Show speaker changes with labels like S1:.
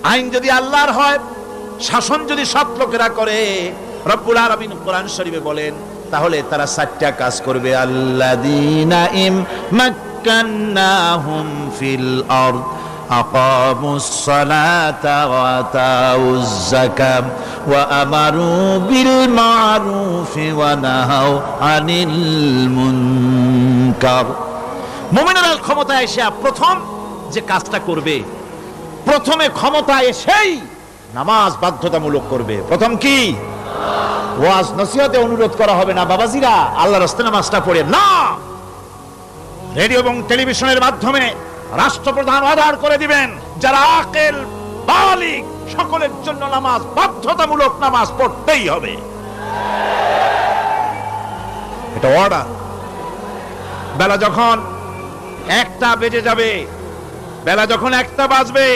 S1: আইন যদি আল্লাহর হয়, শাসন যদি সৎ লোকেরা করে, রব্বুল আলামিন কোরআন শরীফে বলেন, তাহলে তারা 4টা কাজ করবে। আল্লাযীনা মাক্কান্নাহুম ফিল আরদ আকামুস সালাতা ওয়া আতাউজ যাকাত ওয়া আমারু বিল মা'রুফি ওয়া নাহাউ আনিল মুনকার। মুমিনেরা ক্ষমতায় এসে প্রথম যে কাজটা করবে, প্রথমে ক্ষমতায় এসেই নামাজ বাধ্যতামূলক করবে। প্রথম কি? ওয়াজ নসিহতে অনুরোধ করা হবে না, বাবাজিরা আল্লাহর রাস্তায় নামাজটা পড়ে না। রেডিও এবং টেলিভিশনের মাধ্যমে রাষ্ট্রপ্রধান অর্ডার করে দিবেন, যারা আকেল বালিগ সকলের জন্য নামাজ বাধ্যতামূলক, নামাজ পড়তেই হবে, এটা অর্ডার। বেলা যখন 1টা বেজে যাবে, বেলা যখন 1টা বাজবে,